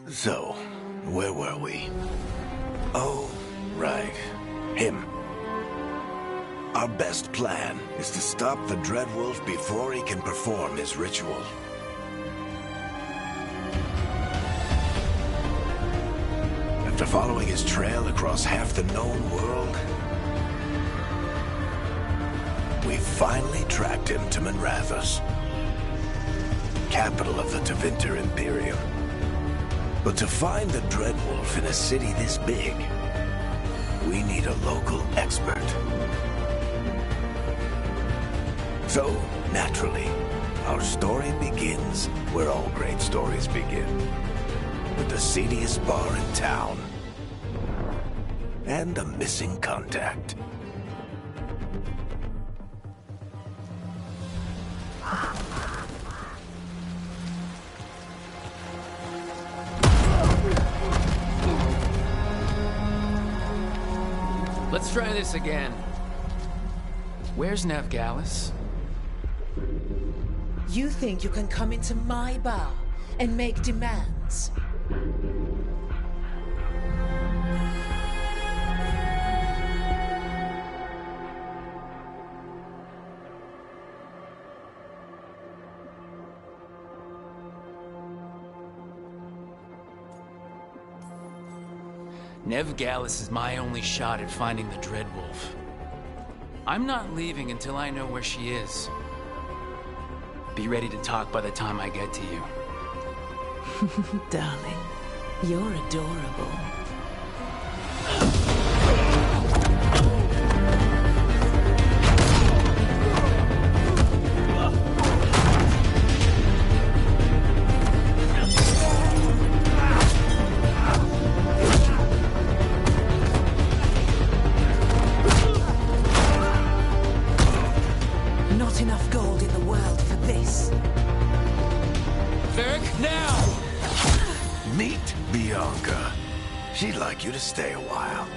So, where were we? Oh, right. Him. Our best plan is to stop the Dreadwolf before he can perform his ritual. After following his trail across half the known world, we finally tracked him to Minrathous, capital of the Tevinter Imperium. But to find the Dreadwolf in a city this big, we need a local expert. So, naturally, our story begins where all great stories begin. With the seediest bar in town. And a missing contact. Let's try this again. Where's Navgalis? You think you can come into my bar and make demands? Navgalis is my only shot at finding the Dreadwolf. I'm not leaving until I know where she is. Be ready to talk by the time I get to you. Darling, you're adorable. Not enough gold in the world for this. Varric, now! Meet Bianca. She'd like you to stay a while.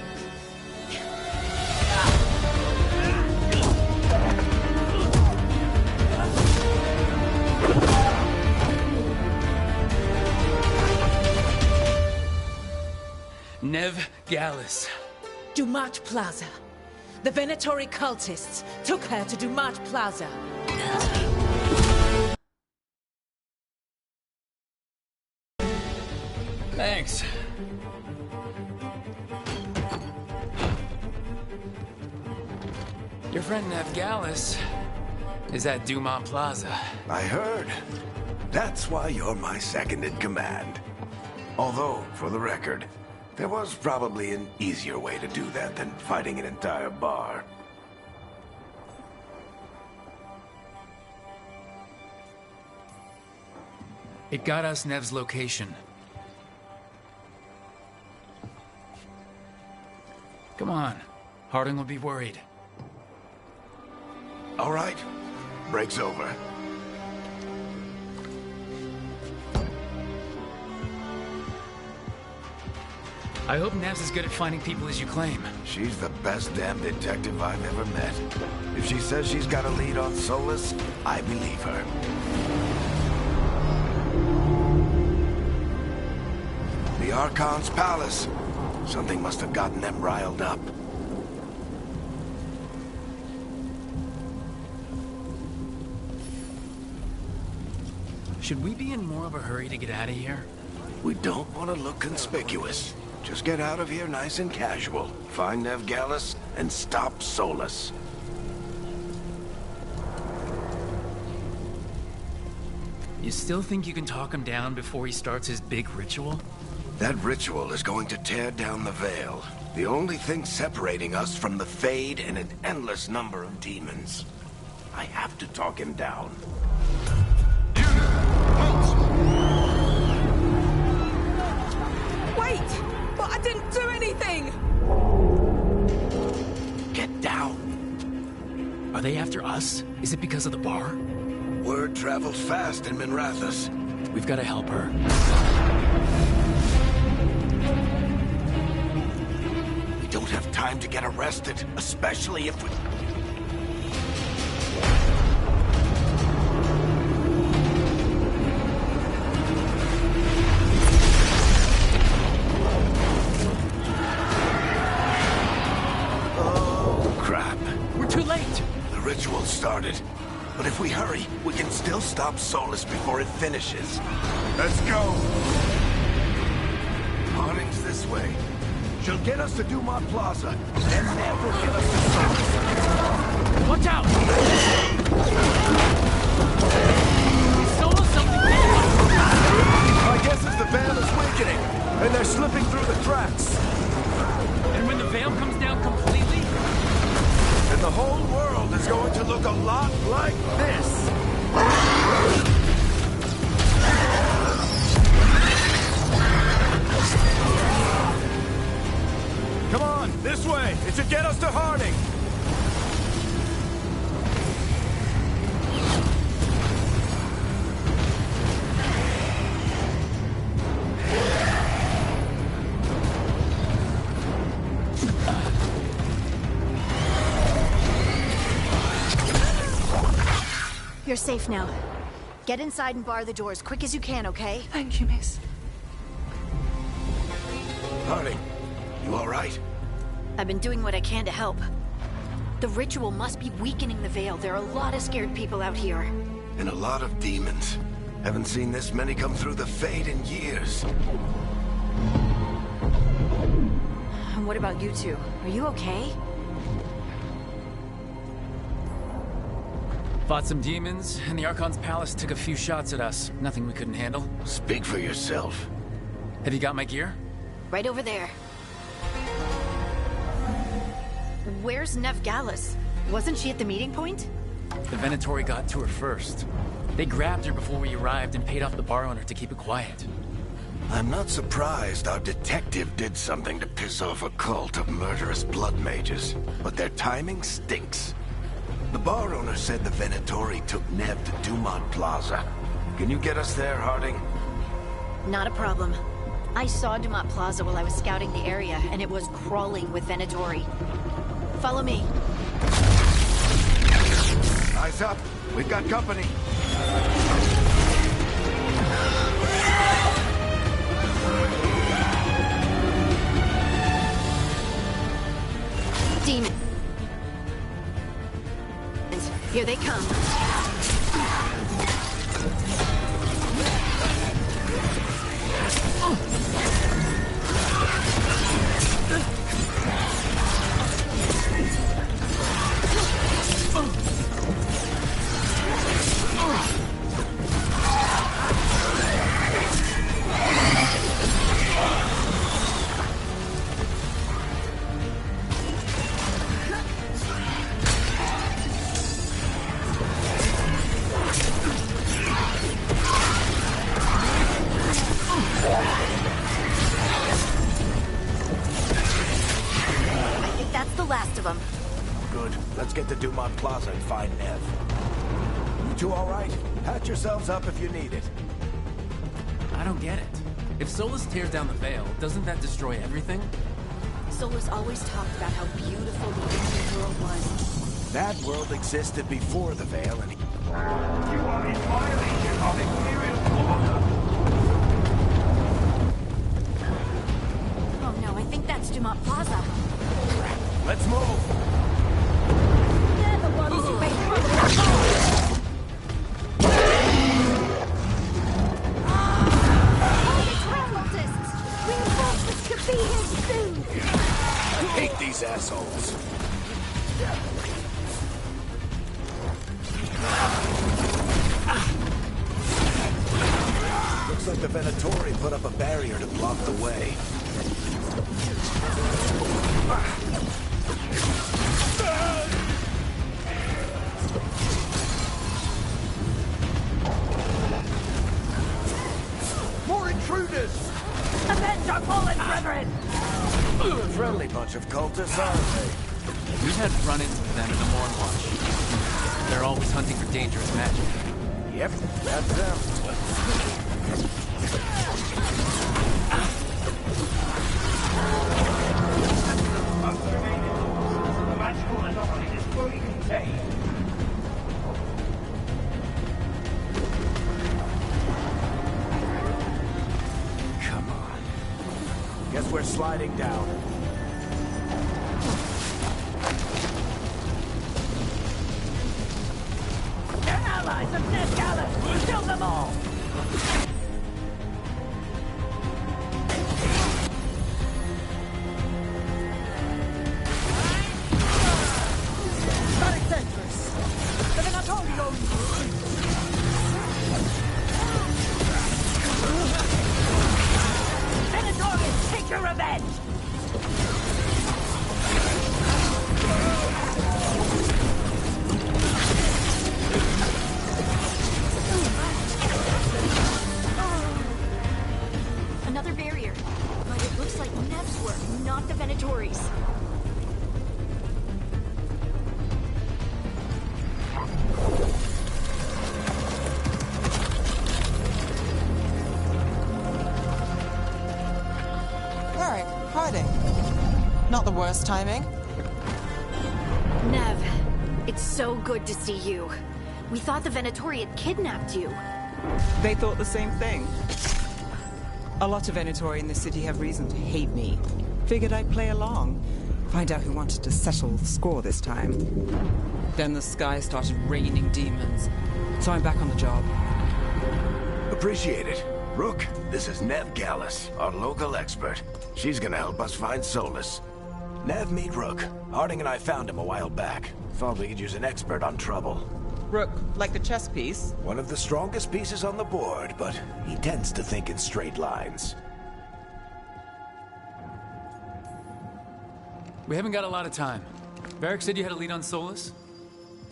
Navgalis. Dumat Plaza. The Venatori cultists took her to Dumat Plaza. Thanks. Your friend Navgalis is at Dumont Plaza. I heard. That's why you're my second in command. Although, for the record, there was probably an easier way to do that than fighting an entire bar. It got us Nev's location. Come on. Harding will be worried. All right. Break's over. I hope Nev's as good at finding people as you claim. She's the best damn detective I've ever met. If she says she's got a lead on Solus, I believe her. The Archon's palace. Something must have gotten them riled up. Should we be in more of a hurry to get out of here? We don't want to look conspicuous. Just get out of here nice and casual. Find Navgalis and stop Solus. You still think you can talk him down before he starts his big ritual? That ritual is going to tear down the Veil. The only thing separating us from the Fade and an endless number of demons. I have to talk him down. Wait! But I didn't do anything! Get down. Are they after us? Is it because of the bar? Word travels fast in Minrathous. We've got to help her. We don't have time to get arrested, especially if we... If we hurry, we can still stop Solus before it finishes. Let's go! Harding's this way. She'll get us to Dumont Plaza, and Nev will get us to Solus. Watch out! Is Solus something? My guess is the Veil is weakening, and they're slipping through the cracks. And when the Veil comes down completely? And the whole world is going to look a lot like this. Come on, this way. It should get us to Harding. You're safe now. Get inside and bar the doors quick as you can, okay? Thank you, miss. Harding, you all right? I've been doing what I can to help. The ritual must be weakening the Veil. There are a lot of scared people out here. And a lot of demons. Haven't seen this many come through the Fade in years. And what about you two? Are you okay? Fought some demons, and the Archon's palace took a few shots at us. Nothing we couldn't handle. Speak for yourself. Have you got my gear? Right over there. Where's Nev Gallus? Wasn't she at the meeting point? The Venatori got to her first. They grabbed her before we arrived and paid off the bar owner to keep it quiet. I'm not surprised our detective did something to piss off a cult of murderous blood mages, but their timing stinks. The bar owner said the Venatori took Nev to Dumont Plaza. Can you get us there, Harding? Not a problem. I saw Dumont Plaza while I was scouting the area, and it was crawling with Venatori. Follow me. Eyes up. We've got company. Demon. And here they come. Get to Dumont Plaza and find Nev. You two all right? Patch yourselves up if you need it. I don't get it. If Solus tears down the Veil, doesn't that destroy everything? Solus always talked about how beautiful the ancient world was. That world existed before the Veil, and You are in violation of Imperial order. Oh no, I think that's Dumont Plaza. Let's move! I hate these assholes. Looks like the Venatori put up a barrier to block the way. More intruders! Avenge our fallen brethren! Friendly bunch of cultists, aren't they? We've had run-ins with them in the Morn Watch. They're always hunting for dangerous magic. Yep, that's them. The magical anomaly is fully contained. Come on. Guess we're sliding down. Get Kill them all! Static sensors! The Venatorium! Venatorium, take your revenge! Another barrier. But it looks like Nev's work, not the Venatori's. Varric, hiding. Not the worst timing. Nev, it's so good to see you. We thought the Venatori had kidnapped you. They thought the same thing. A lot of Venatori in the city have reason to hate me. Figured I'd play along. Find out who wanted to settle the score this time. Then the sky started raining demons. So I'm back on the job. Appreciate it. Rook, this is Nev Gallus, our local expert. She's gonna help us find Solus. Nev, meet Rook. Harding and I found him a while back. Thought we could use an expert on trouble. Rook, like the chess piece? One of the strongest pieces on the board, but he tends to think in straight lines. We haven't got a lot of time. Varric said you had a lead on Solus?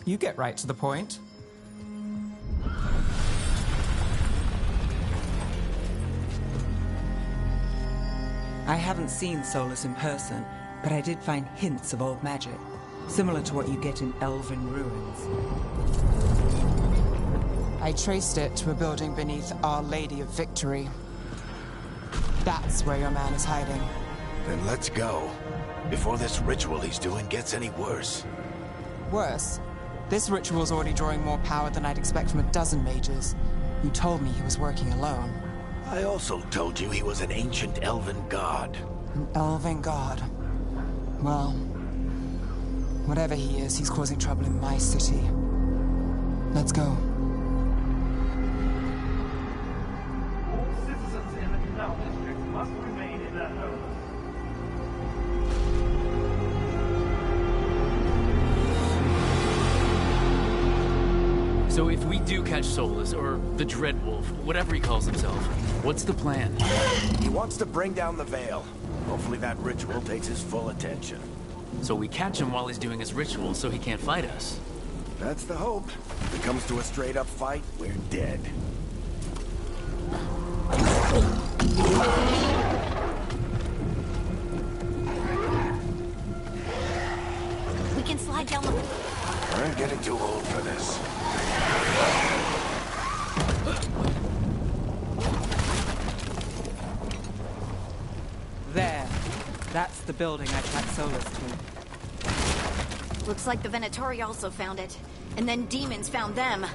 You get right to the point. I haven't seen Solus in person, but I did find hints of old magic, similar to what you get in elven ruins. I traced it to a building beneath Our Lady of Victory. That's where your man is hiding. Then let's go. Before this ritual he's doing gets any worse. Worse, this ritual's already drawing more power than I'd expect from a dozen mages. You told me he was working alone. I also told you he was an ancient elven god. An elven god. Well, whatever he is, he's causing trouble in my city. Let's go. All citizens in the Canal District must remain in their homes. So if we do catch Solus, or the Dreadwolf, whatever he calls himself, what's the plan? He wants to bring down the Veil. Hopefully that ritual takes his full attention. So we catch him while he's doing his ritual so he can't fight us. That's the hope. If it comes to a straight-up fight, we're dead. We can slide down the... We're getting too old for this. There. That's the building I tracked Solus to. Looks like the Venatori also found it. And then demons found them.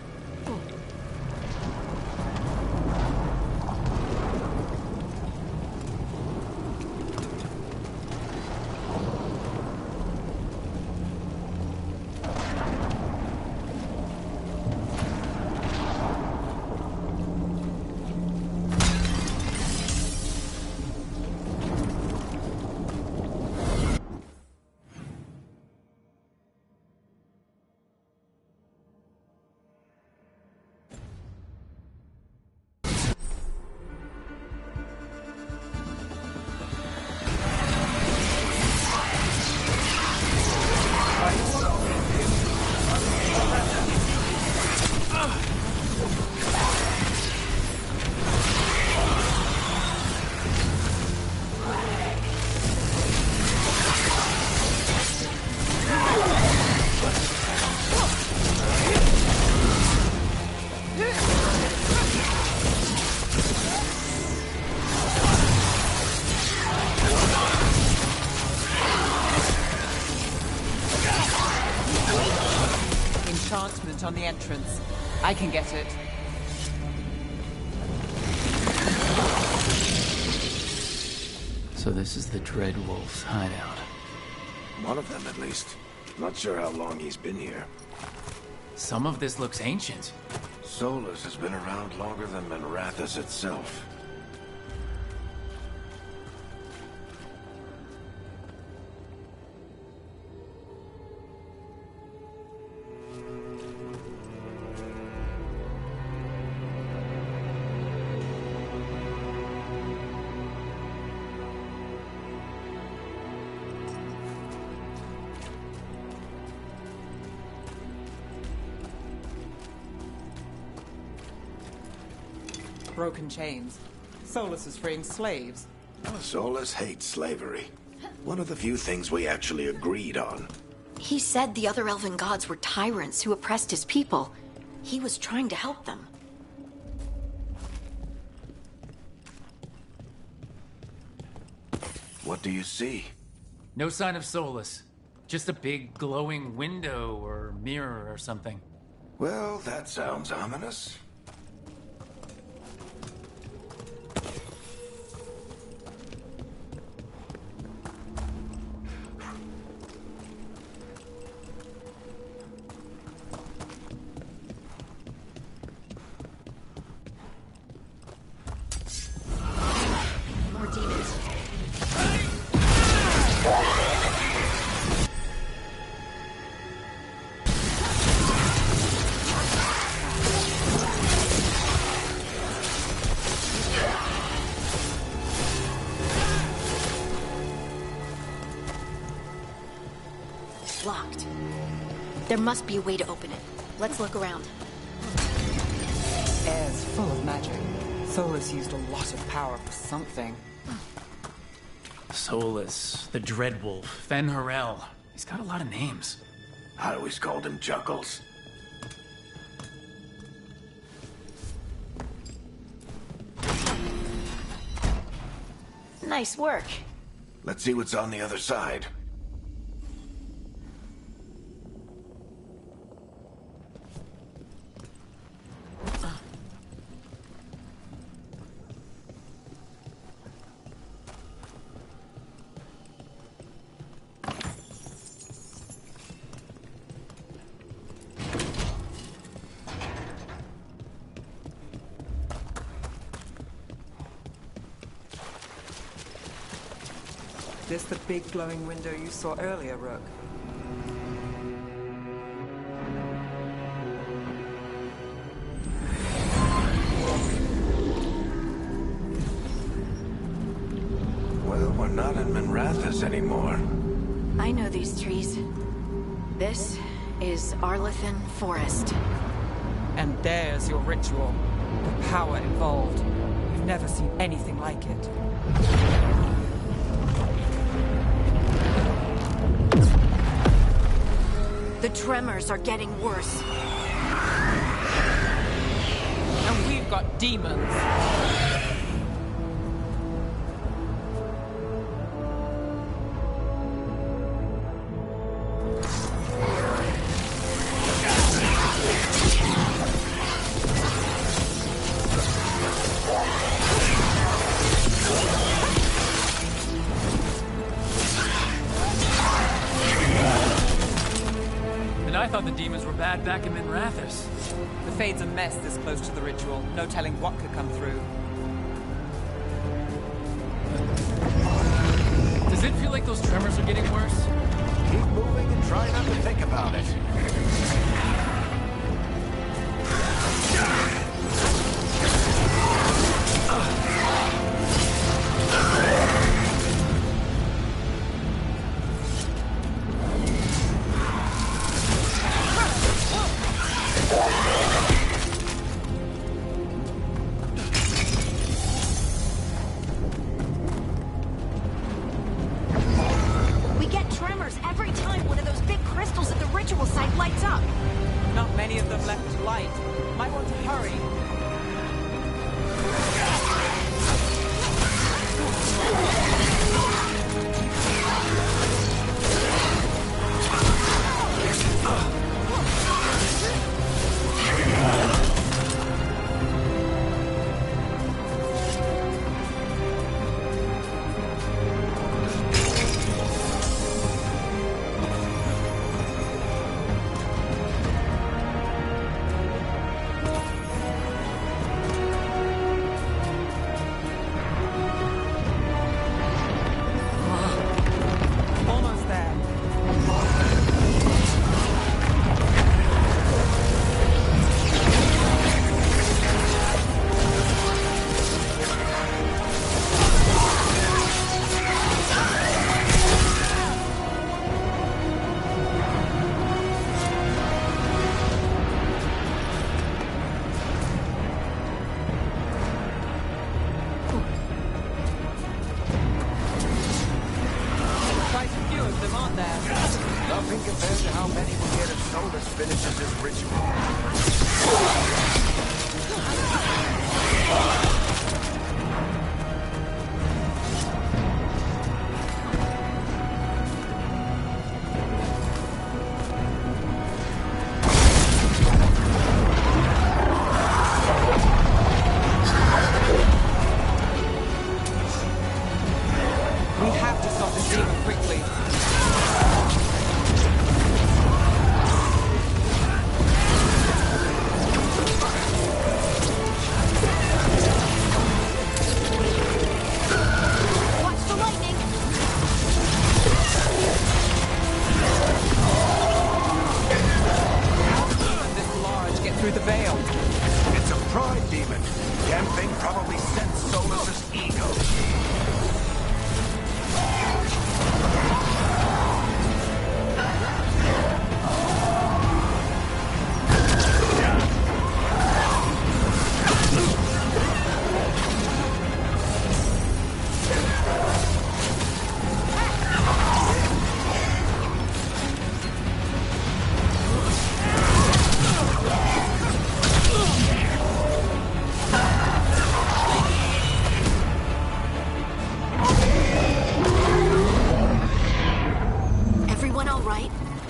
Enchantment on the entrance. I can get it. So this is the Dreadwolf's hideout. One of them, at least. Not sure how long he's been here. Some of this looks ancient. Solus has been around longer than Manrathus itself. Broken chains. Solus is freeing slaves. Solus hates slavery. One of the few things we actually agreed on. He said the other elven gods were tyrants who oppressed his people. He was trying to help them. What do you see? No sign of Solus. Just a big glowing window or mirror or something. Well, that sounds ominous. More demons. Locked. There must be a way to open it. Let's look around. Air's full of magic. Solus used a lot of power for something. Solus, the Dreadwolf, Fen'Harel. He's got a lot of names. I always called him Juggles. Nice work. Let's see what's on the other side. This the big glowing window you saw earlier, Rook? Well, we're not in Manrathus anymore. I know these trees. This is Arlethan Forest. And there's your ritual. The power involved. You've never seen anything like it. The tremors are getting worse. And we've got demons. I thought the demons were bad back in Manrathus. The Fade's a mess this close to the ritual. No telling what could come through. Does it feel like those tremors are getting worse? Keep moving and try not to think about it. We get tremors every time one of those big crystals at the ritual site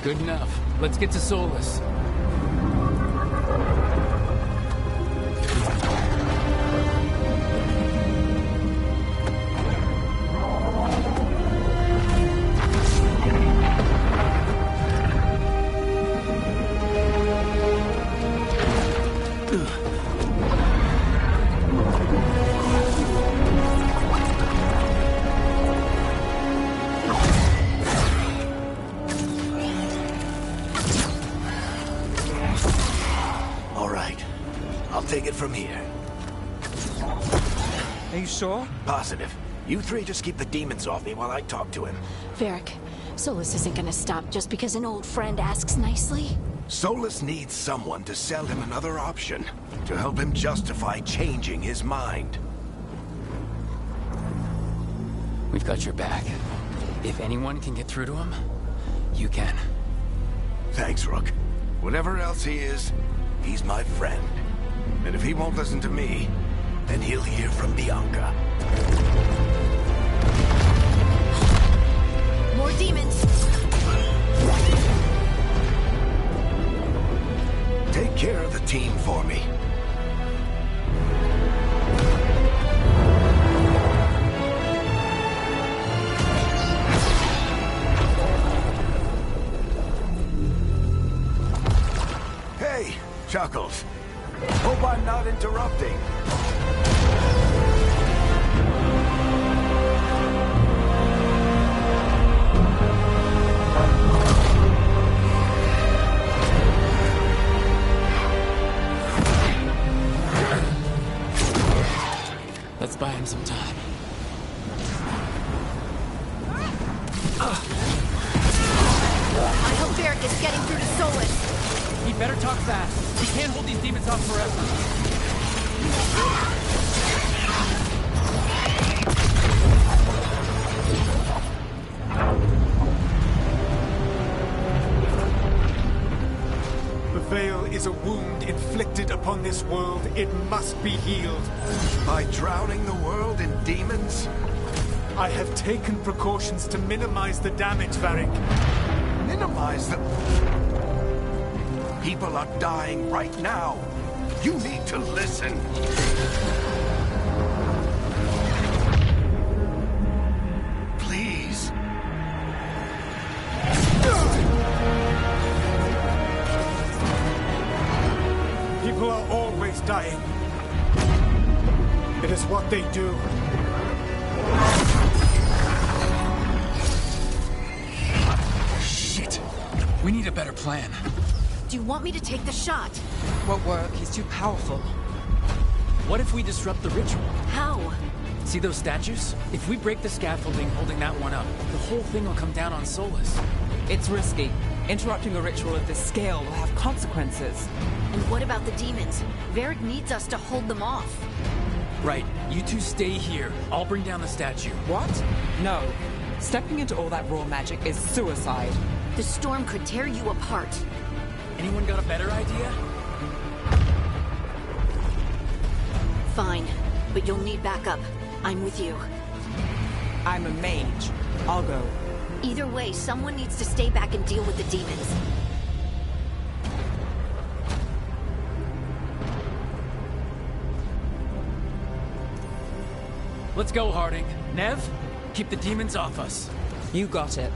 Good enough. Let's get to Solus. Take it from here. Are you sure? Positive. You three just keep the demons off me while I talk to him. Varric, Solus isn't gonna stop just because an old friend asks nicely. Solus needs someone to sell him another option, to help him justify changing his mind. We've got your back. If anyone can get through to him, you can. Thanks, Rook. Whatever else he is, he's my friend. And if he won't listen to me, then he'll hear from Bianca. More demons! Take care of the team for me. Hey, Chuckles. Hope I'm not interrupting. Let's buy him some time. I hope Varric is getting through to Solus. He better talk fast. We can't hold these demons off forever. The Veil is a wound inflicted upon this world. It must be healed. By drowning the world in demons? I have taken precautions to minimize the damage, Varric. Minimize the... People are dying right now. You need to listen. Please. People are always dying. It is what they do. Shit. We need a better plan. Do you want me to take the shot? Won't work. He's too powerful. What if we disrupt the ritual? How? See those statues? If we break the scaffolding holding that one up, the whole thing will come down on Solus. It's risky. Interrupting a ritual of this scale will have consequences. And what about the demons? Varric needs us to hold them off. Right. You two stay here. I'll bring down the statue. What? No. Stepping into all that raw magic is suicide. The storm could tear you apart. Anyone got a better idea? Fine, but you'll need backup. I'm with you. I'm a mage. I'll go. Either way, someone needs to stay back and deal with the demons. Let's go, Harding. Nev, keep the demons off us. You got it.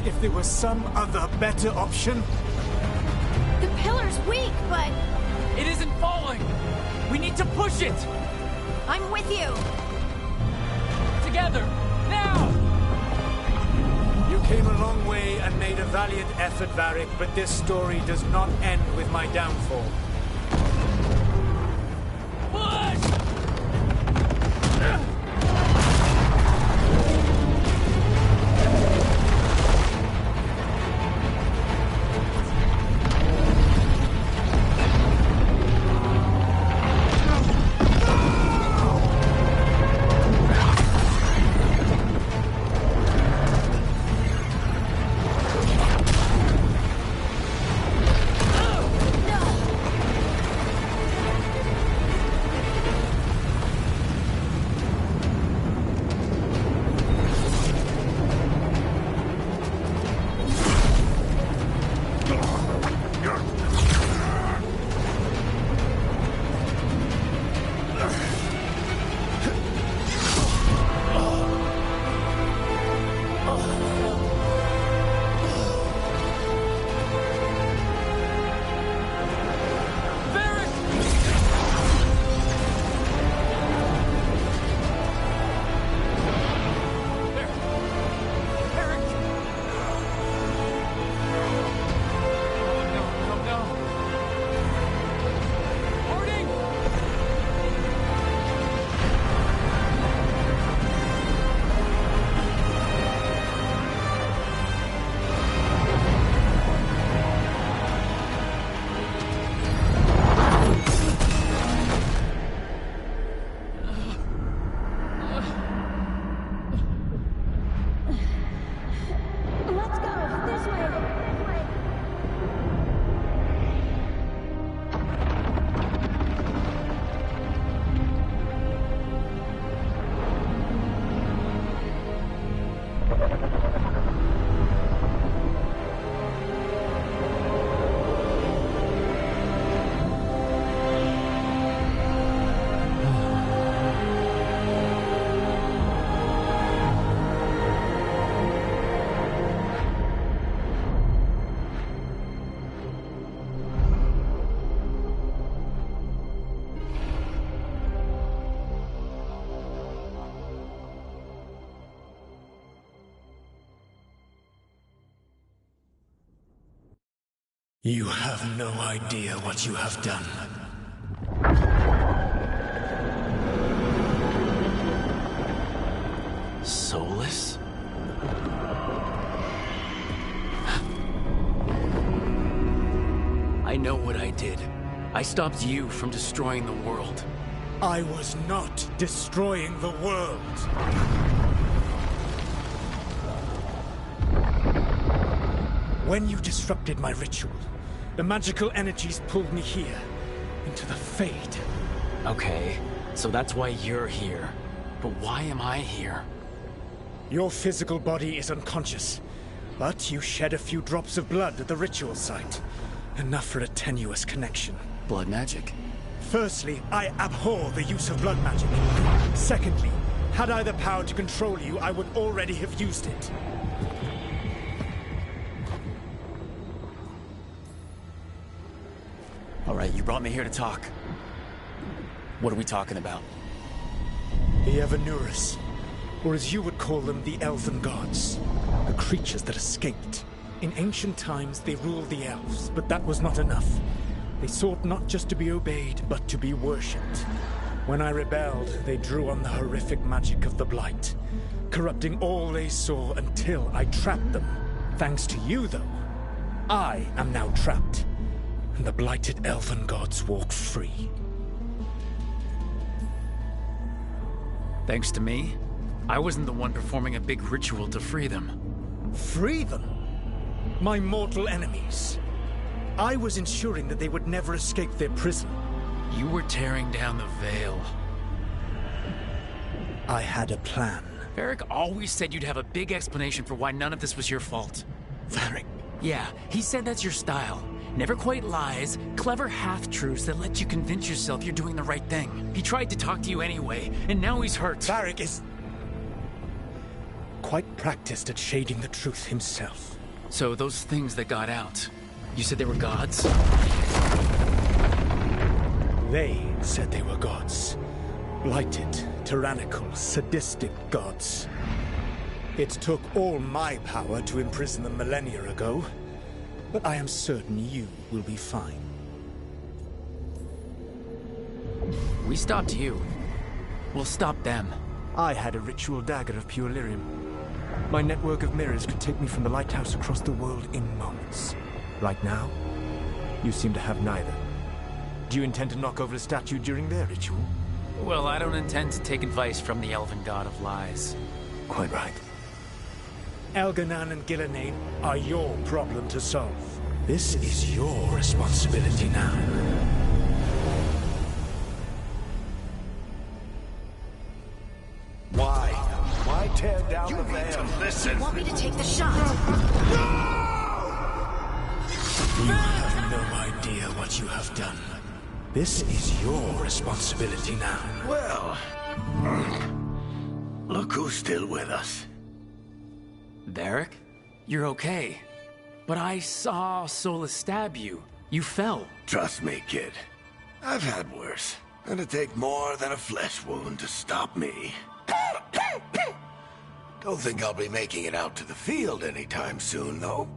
If there was some other better option? The pillar's weak, but... It isn't falling! We need to push it! I'm with you! Together! Now! You came a long way and made a valiant effort, Varric, but this story does not end with my downfall. Push! You have no idea what you have done. Soulless? I know what I did. I stopped you from destroying the world. I was not destroying the world. When you disrupted my ritual, the magical energies pulled me here, into the Fade. Okay, so that's why you're here. But why am I here? Your physical body is unconscious, but you shed a few drops of blood at the ritual site. Enough for a tenuous connection. Blood magic? Firstly, I abhor the use of blood magic. Secondly, had I the power to control you, I would already have used it. All right, you brought me here to talk. What are we talking about? The Evanurus, or as you would call them, the Elven Gods. The creatures that escaped. In ancient times, they ruled the elves, but that was not enough. They sought not just to be obeyed, but to be worshipped. When I rebelled, they drew on the horrific magic of the Blight, corrupting all they saw until I trapped them. Thanks to you, though, I am now trapped, and the blighted Elven Gods walk free. Thanks to me? I wasn't the one performing a big ritual to free them. Free them? My mortal enemies. I was ensuring that they would never escape their prison. You were tearing down the Veil. I had a plan. Varric always said you'd have a big explanation for why none of this was your fault. Varric? Yeah, he said that's your style. Never quite lies, clever half-truths that let you convince yourself you're doing the right thing. He tried to talk to you anyway, and now he's hurt. Varric is quite practiced at shading the truth himself. So those things that got out, you said they were gods? They said they were gods. Blighted, tyrannical, sadistic gods. It took all my power to imprison them millennia ago, but I am certain you will be fine. We stopped you. We'll stop them. I had a ritual dagger of pure lyrium. My network of mirrors could take me from the lighthouse across the world in moments. Right now, you seem to have neither. Do you intend to knock over a statue during their ritual? Well, I don't intend to take advice from the elven god of lies. Quite right. Elganan and Gillenane are your problem to solve. This is your responsibility now. Why? Why tear down the veil? Listen. Want me to take the shot? You have no idea what you have done. This is your responsibility now. Well, look who's still with us. Varric? You're okay. But I saw Solus stab you. You fell. Trust me, kid. I've had worse. It'd take more than a flesh wound to stop me. Don't think I'll be making it out to the field anytime soon, though.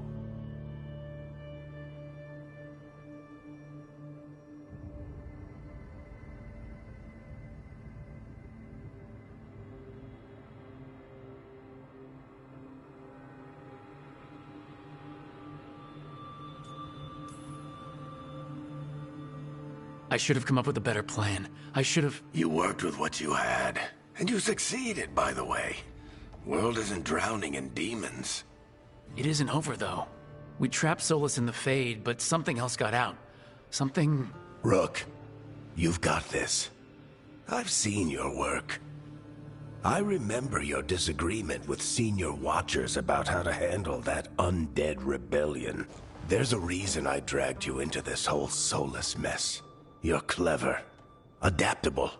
I should have come up with a better plan. I should have... You worked with what you had. And you succeeded, by the way. World isn't drowning in demons. It isn't over, though. We trapped Solus in the Fade, but something else got out. Something... Rook, you've got this. I've seen your work. I remember your disagreement with senior Watchers about how to handle that undead rebellion. There's a reason I dragged you into this whole Solus mess. You're clever, adaptable,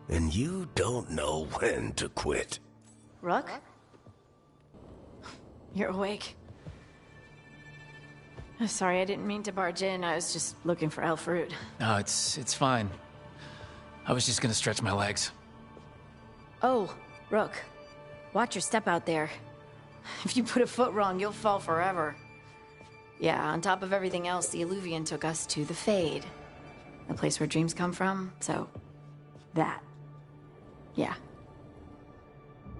and you don't know when to quit. Rook? You're awake. Sorry, I didn't mean to barge in. I was just looking for elf fruit. No, it's fine. I was just gonna stretch my legs. Oh, Rook. Watch your step out there. If you put a foot wrong, you'll fall forever. Yeah, on top of everything else, the Illuvian took us to the Fade. The place where dreams come from, so... that. Yeah.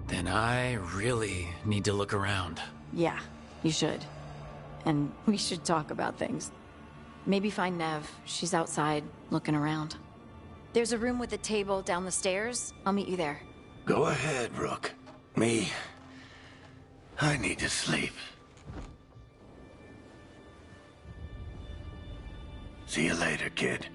Then I really need to look around. Yeah, you should. And we should talk about things. Maybe find Nev. She's outside, looking around. There's a room with a table down the stairs. I'll meet you there. Go ahead, Rook. Me, I need to sleep. See you later, kid.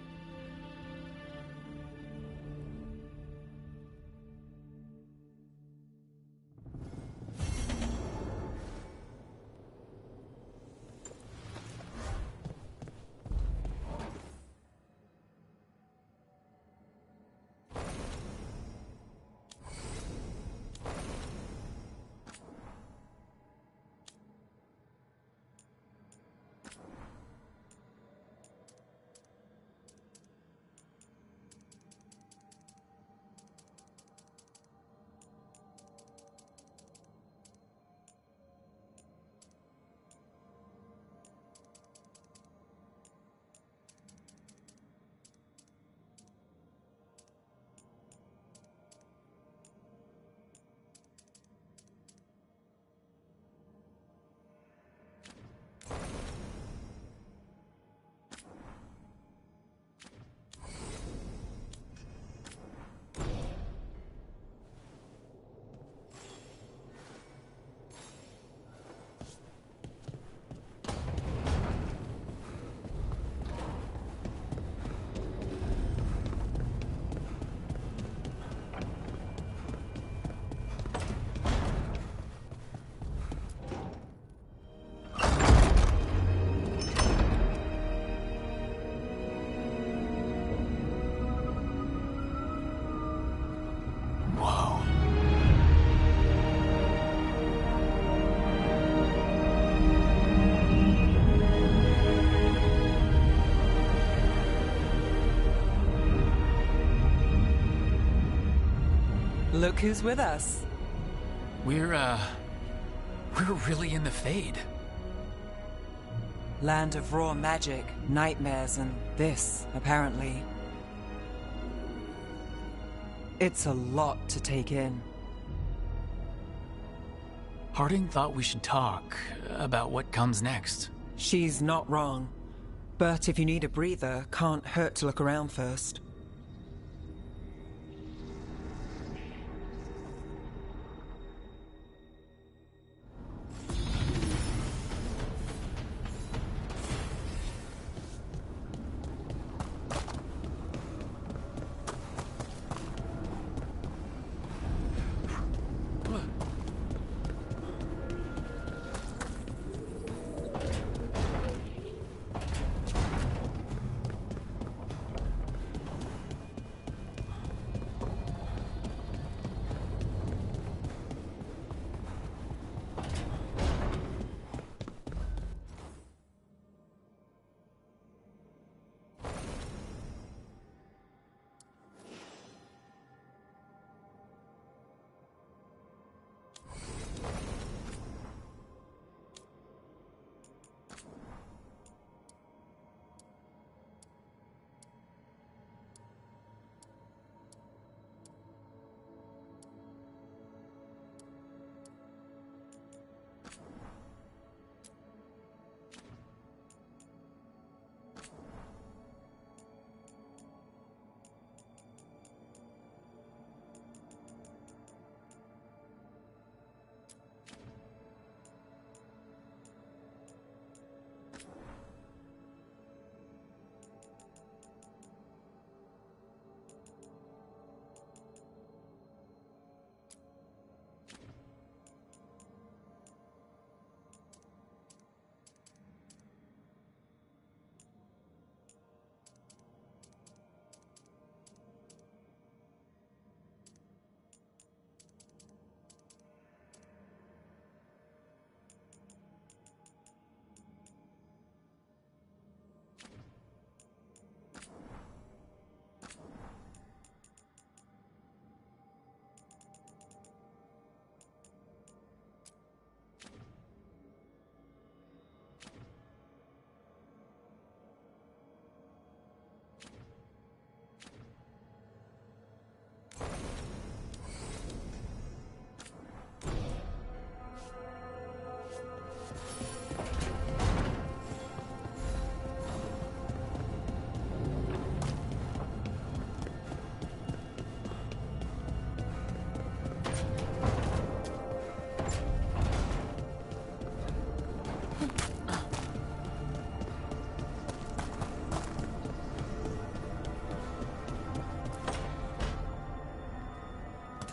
Look who's with us. We're really in the Fade. Land of raw magic, nightmares, and this, apparently. It's a lot to take in. Harding thought we should talk about what comes next. She's not wrong. But if you need a breather, can't hurt to look around first.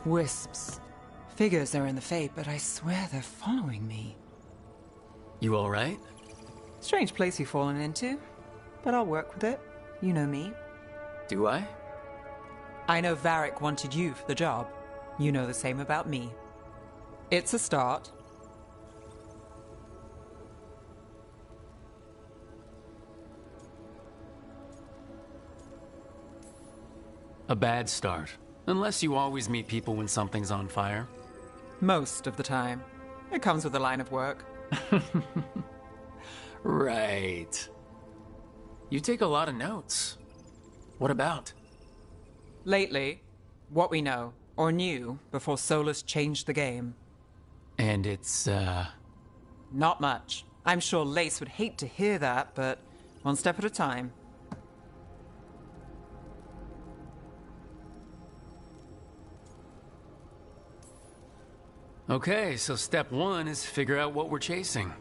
Wisps. Figures are in the Fade, but I swear they're following me. You all right? Strange place you've fallen into, but I'll work with it. You know me. Do I? I know Varric wanted you for the job. You know the same about me. It's a start. A bad start. Unless you always meet people when something's on fire. Most of the time. It comes with the line of work. Right. You take a lot of notes. What about? Lately, what we know, or knew, before Solus changed the game. And it's, Not much. I'm sure Lace would hate to hear that, but one step at a time. Okay, so step one is figure out what we're chasing.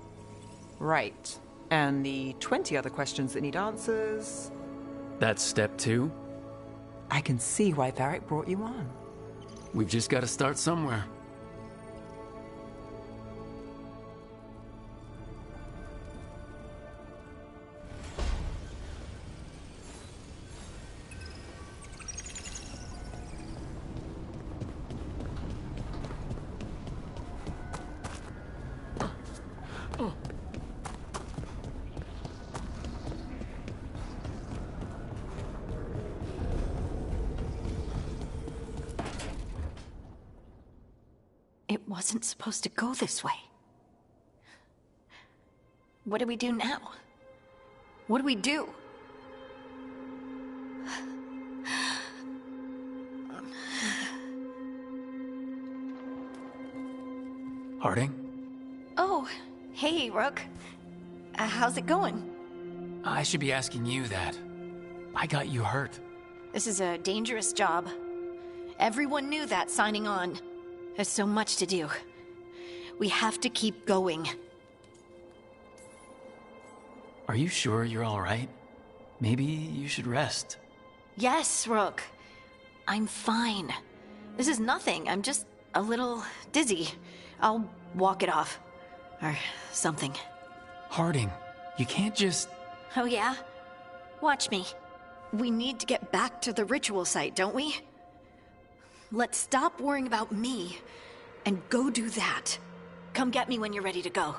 Right. And the 20 other questions that need answers... That's step two. I can see why Varric brought you on. We've just got to start somewhere. wasn't supposed to go this way. What do we do now? What do we do? Harding? Oh, hey, Rook. How's it going? I should be asking you that. I got you hurt. This is a dangerous job. Everyone knew that signing on. There's so much to do. We have to keep going. Are you sure you're all right? Maybe you should rest. Yes, Rook. I'm fine. This is nothing. I'm just a little dizzy. I'll walk it off. Or something. Harding, you can't just... Oh yeah? Watch me. We need to get back to the ritual site, don't we? Let's stop worrying about me and go do that. Come get me when you're ready to go.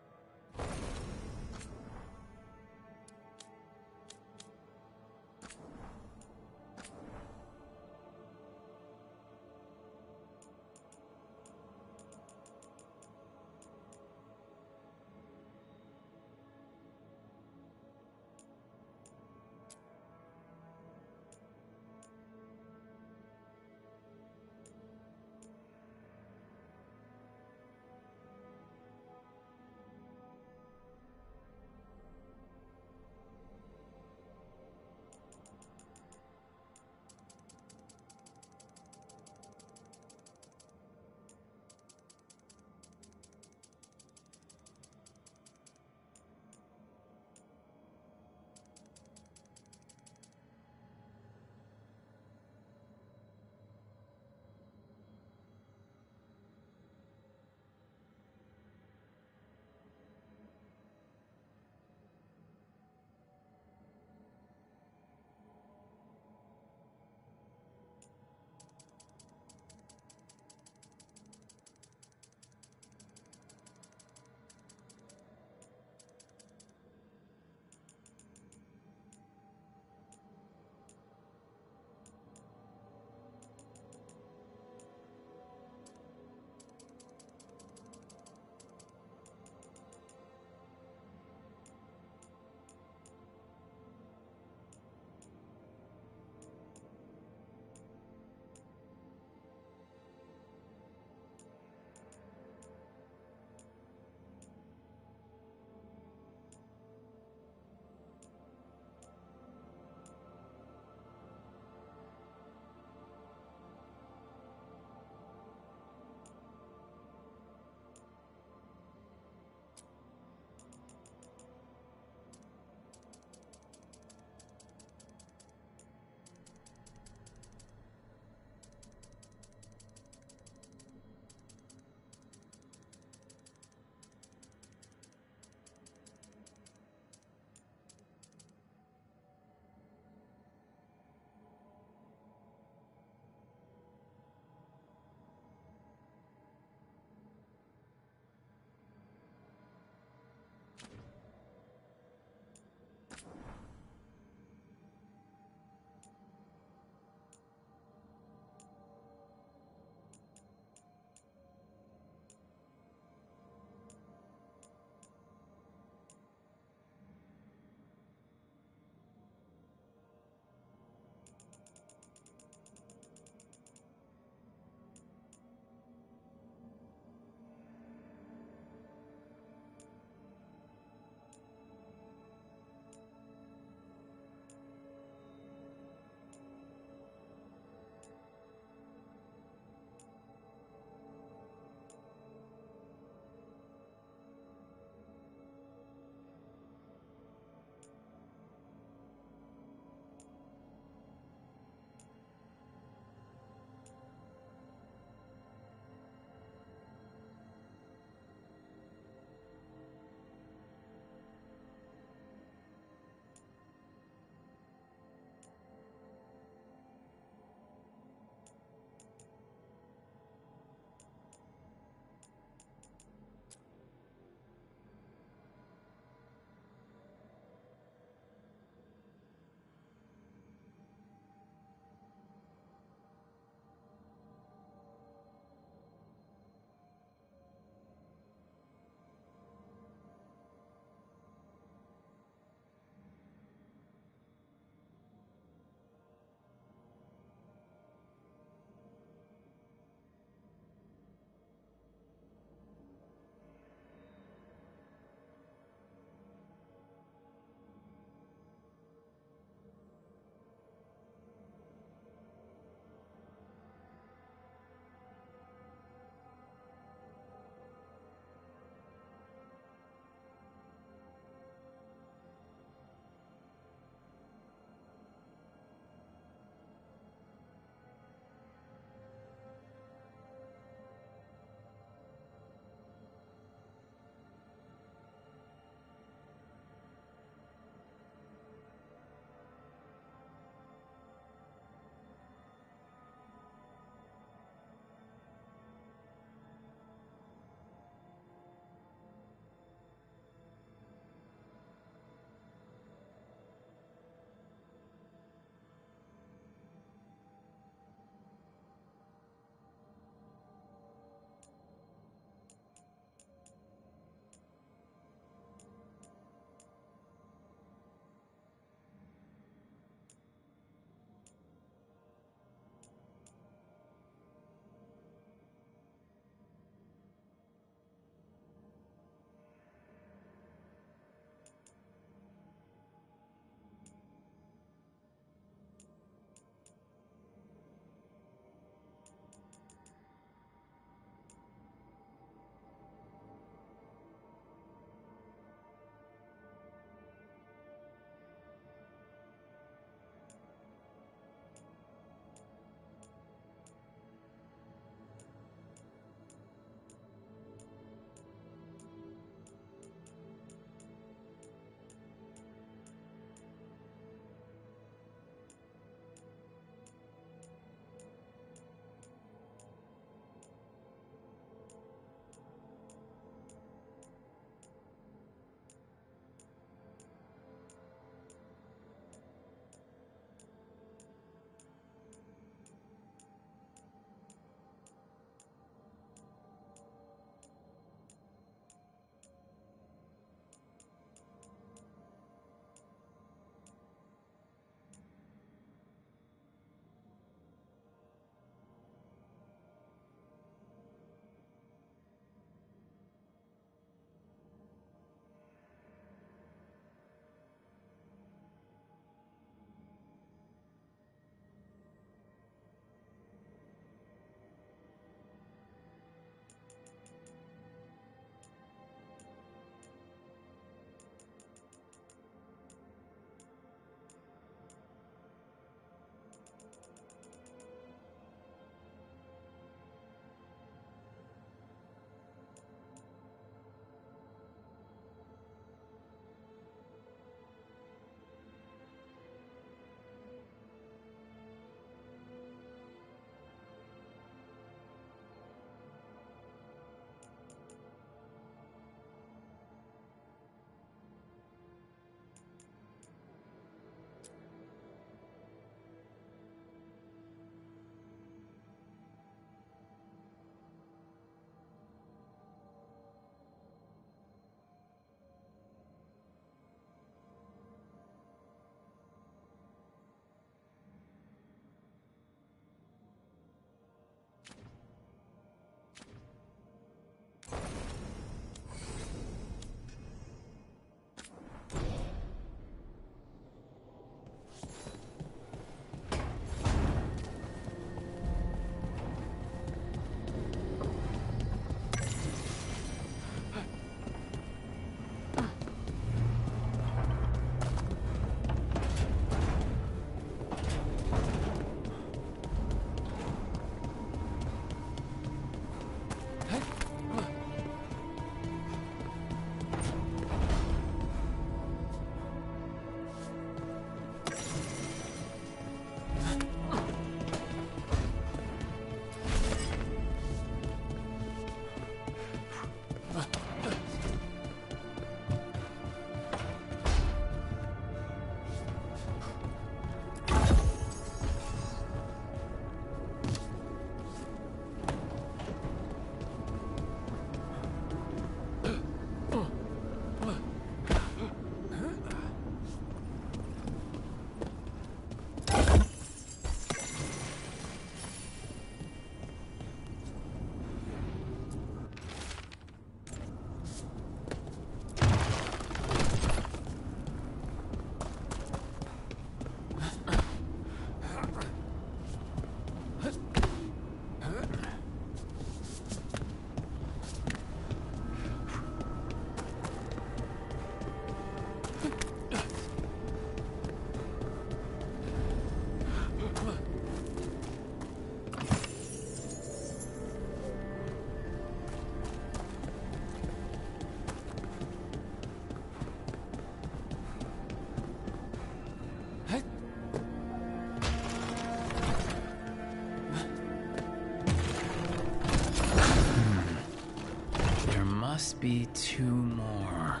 must be 2 more.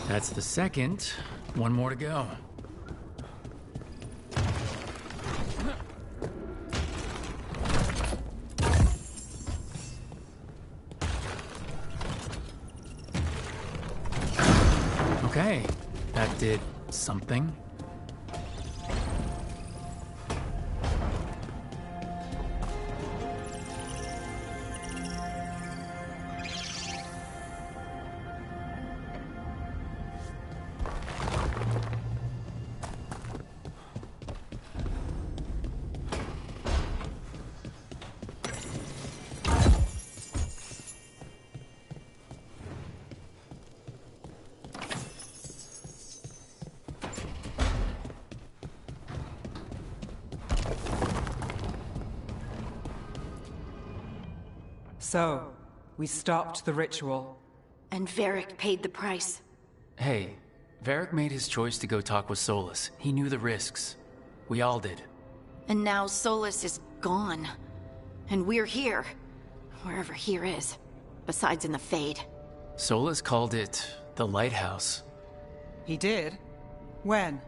That's the second. 1 more to go. Okay, that did something. So, we stopped the ritual. And Varric paid the price. Hey, Varric made his choice to go talk with Solus. He knew the risks. We all did. And now Solus is gone. And we're here. Wherever here is. Besides in the Fade. Solus called it the Lighthouse. He did? When?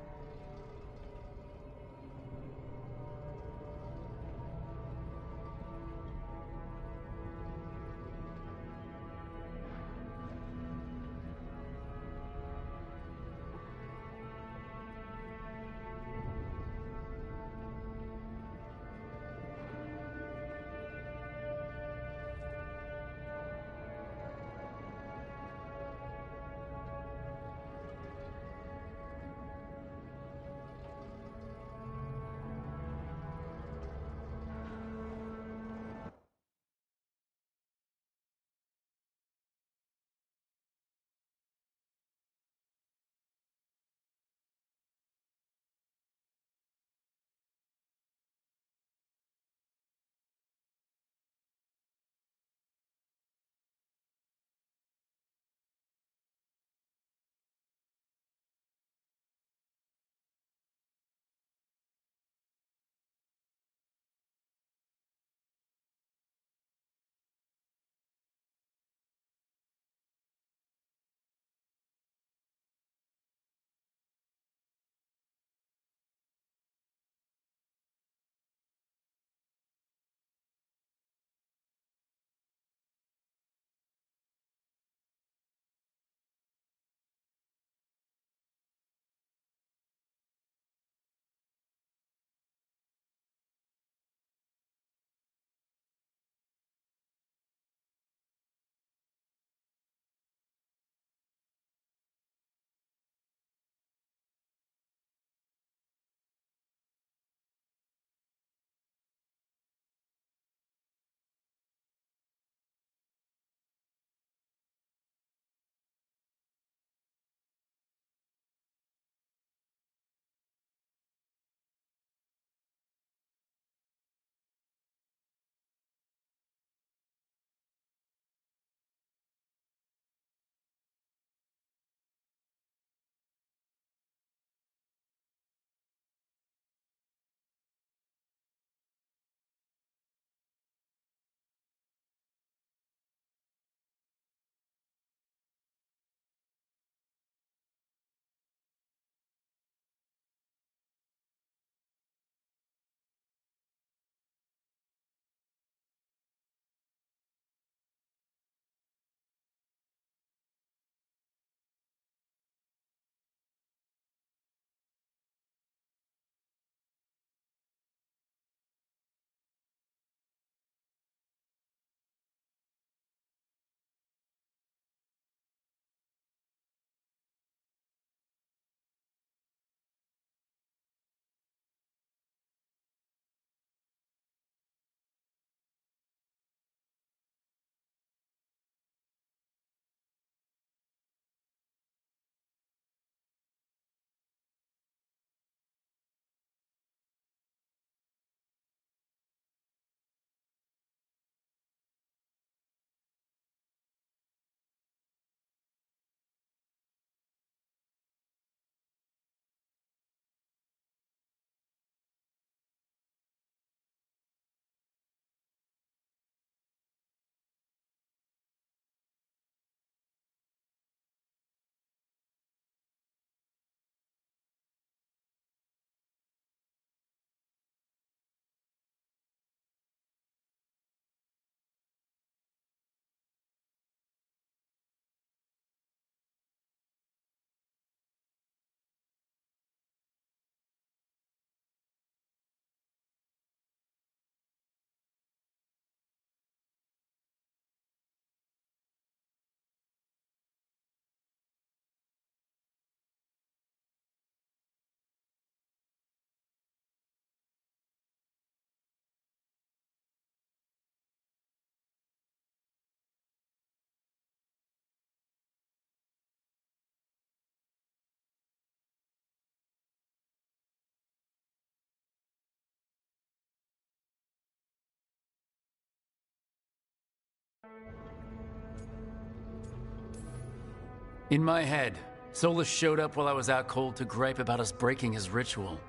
In my head, Solus showed up while I was out cold to gripe about us breaking his ritual.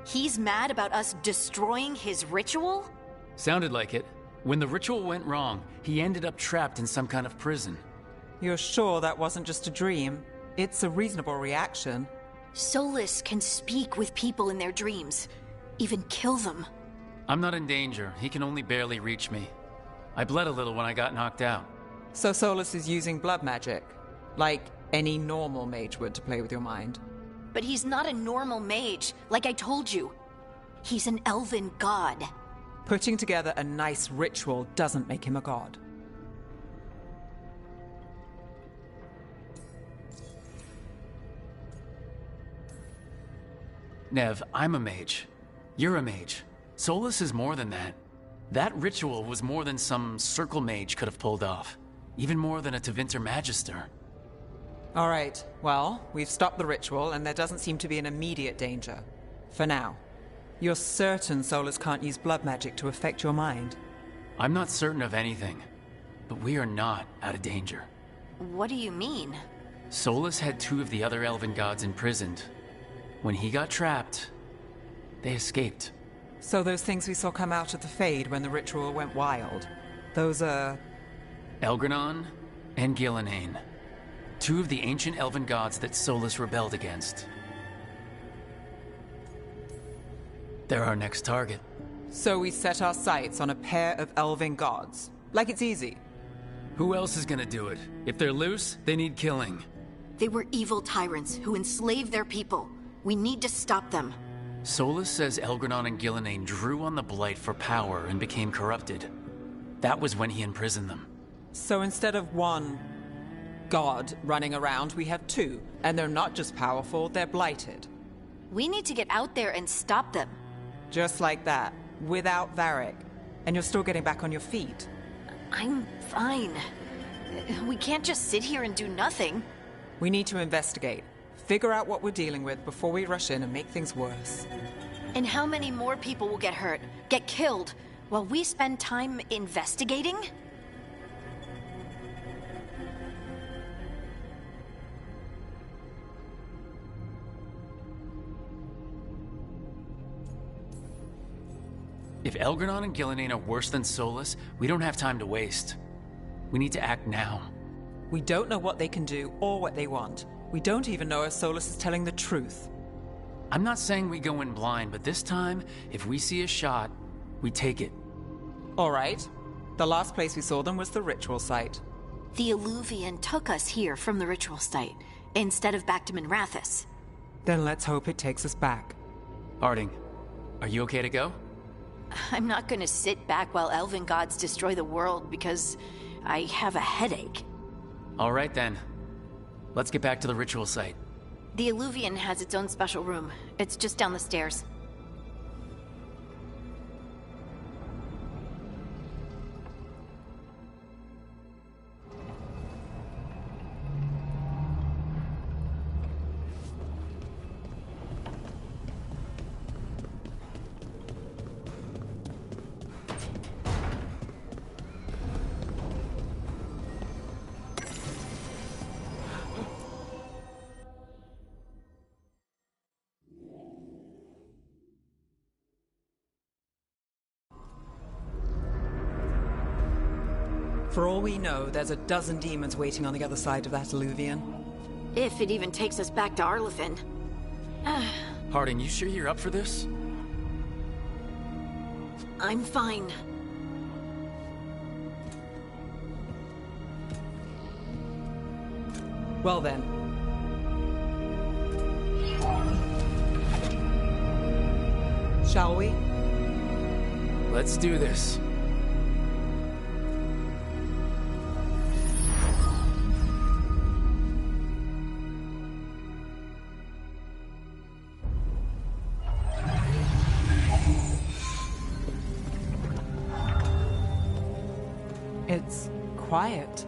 He's mad about us destroying his ritual? Sounded like it. When the ritual went wrong, he ended up trapped in some kind of prison. You're sure that wasn't just a dream? It's a reasonable reaction. Solus can speak with people in their dreams, even kill them. I'm not in danger. He can only barely reach me. I bled a little when I got knocked out. So Solus is using blood magic, like any normal mage would to play with your mind. But he's not a normal mage, like I told you. He's an elven god. Putting together a nice ritual doesn't make him a god. Nev, I'm a mage. You're a mage. Solus is more than that. That ritual was more than some circle mage could have pulled off. Even more than a Tevinter Magister. All right, well, we've stopped the ritual and there doesn't seem to be an immediate danger. For now. You're certain Solus can't use blood magic to affect your mind? I'm not certain of anything, but we are not out of danger. What do you mean? Solus had 2 of the other elven gods imprisoned. When he got trapped, they escaped. So those things we saw come out of the Fade when the ritual went wild, those are... Elgranon and Gillenane. 2 of the ancient elven gods that Solus rebelled against. They're our next target. So we set our sights on a pair of elven gods. Like it's easy. Who else is gonna do it? If they're loose, they need killing. They were evil tyrants who enslaved their people. We need to stop them. Solus says Elgranon and Gillenane drew on the Blight for power and became corrupted. That was when he imprisoned them. So instead of one god running around, we have 2. And they're not just powerful, they're blighted. We need to get out there and stop them. Just like that, without Varric. And you're still getting back on your feet. I'm fine. We can't just sit here and do nothing. We need to investigate. Figure out what we're dealing with before we rush in and make things worse. And how many more people will get hurt, get killed, while we spend time investigating? If Elgranon and Gillenane are worse than Solus, we don't have time to waste. We need to act now. We don't know what they can do or what they want. We don't even know if Solus is telling the truth. I'm not saying we go in blind, but this time, if we see a shot, we take it. All right. The last place we saw them was the ritual site. The Illuvian took us here from the ritual site, instead of back to Minrathous. Then let's hope it takes us back. Harding, are you okay to go? I'm not gonna sit back while elven gods destroy the world because I have a headache. All right then. Let's get back to the ritual site. The Illuvian has its own special room. It's just down the stairs. For all we know, there's a dozen demons waiting on the other side of that Illuvian. If it even takes us back to Arlefin. Harding, you sure you're up for this? I'm fine. Well then. Shall we? Let's do this. It's quiet.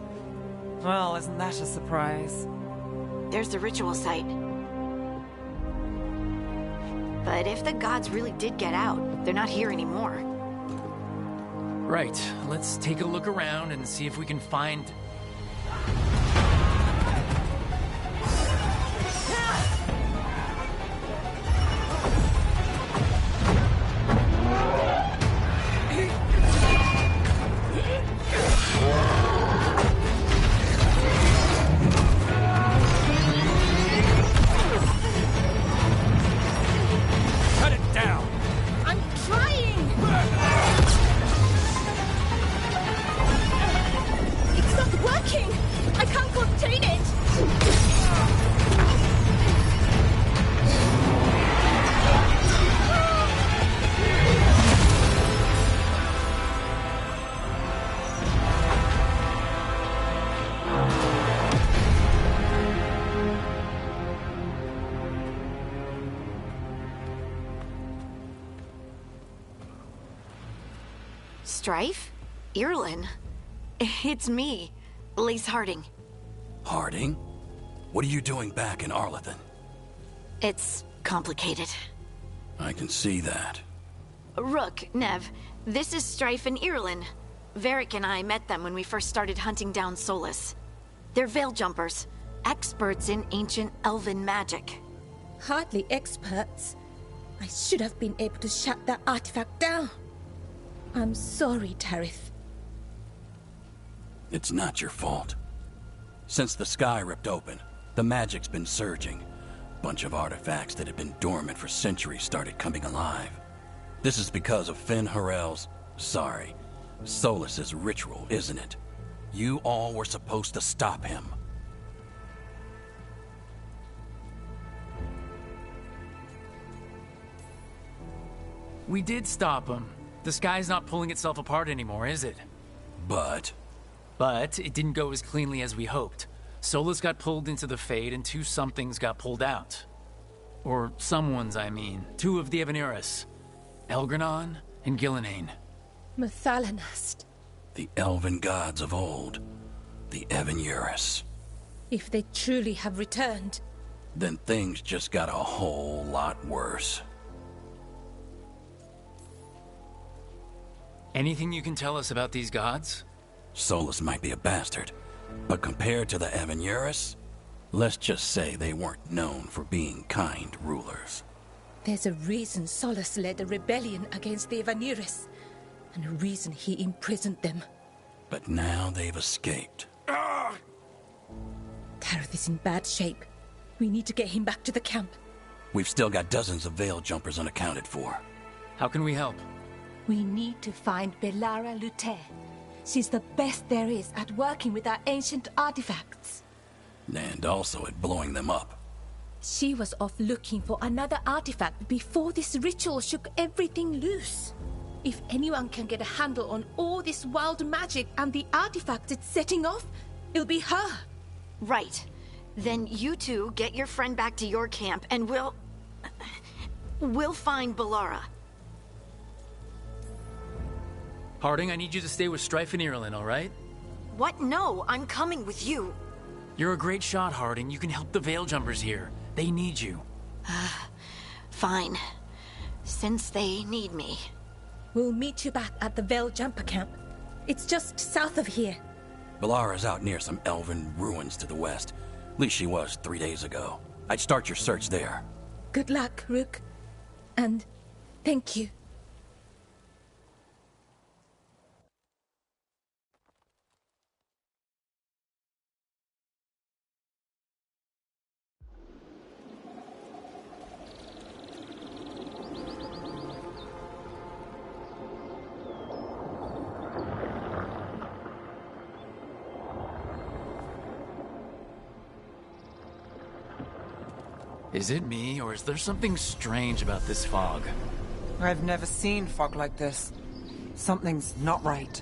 Well, isn't that a surprise? There's the ritual site. But if the gods really did get out, they're not here anymore. Right, let's take a look around and see if we can find... Strife? Irlin? It's me, Lace Harding. Harding? What are you doing back in Arlington? It's complicated. I can see that. Rook, Nev, this is Strife and Irlin. Varric and I met them when we first started hunting down Solus. They're veil jumpers, experts in ancient elven magic. Hardly experts. I should have been able to shut that artifact down. I'm sorry, Tarith. It's not your fault. Since the sky ripped open, the magic's been surging. Bunch of artifacts that had been dormant for centuries started coming alive. This is because of Finn Harel's... sorry, Solus's ritual, isn't it? You all were supposed to stop him. We did stop him. The sky's not pulling itself apart anymore, is it? But it didn't go as cleanly as we hoped. Solus got pulled into the Fade and two somethings got pulled out. Or someones, I mean. Two of the Evaneris. Elgranon and Gillenane. Mathalanast. the elven gods of old, the Evaneris. If they truly have returned, Then things just got a whole lot worse. Anything you can tell us about these gods? Solus might be a bastard, but compared to the Evaneris, let's just say they weren't known for being kind rulers. there's a reason Solus led a rebellion against the Evaneris, and a reason he imprisoned them. But now they've escaped. Tareth is in bad shape. We need to get him back to the camp. We've still got dozens of veil jumpers unaccounted for. How can we help? We need to find Belara Lute. She's the best there is at working with our ancient artifacts. And also at blowing them up. She was off looking for another artifact before this ritual shook everything loose. If anyone can get a handle on all this wild magic and the artifacts it's setting off, it'll be her. Right. Then you two get your friend back to your camp and we'll find Belara. Harding, I need you to stay with Strife and Ireland, all right? What? No, I'm coming with you. You're a great shot, Harding. You can help the Veil Jumpers here. They need you. Fine. Since they need me. We'll meet you back at the Veil Jumper camp. It's just south of here. Belara's out near some elven ruins to the west. At least she was 3 days ago. I'd start your search there. Good luck, Rook. And thank you. Is it me, or is there something strange about this fog? I've never seen fog like this. Something's not right.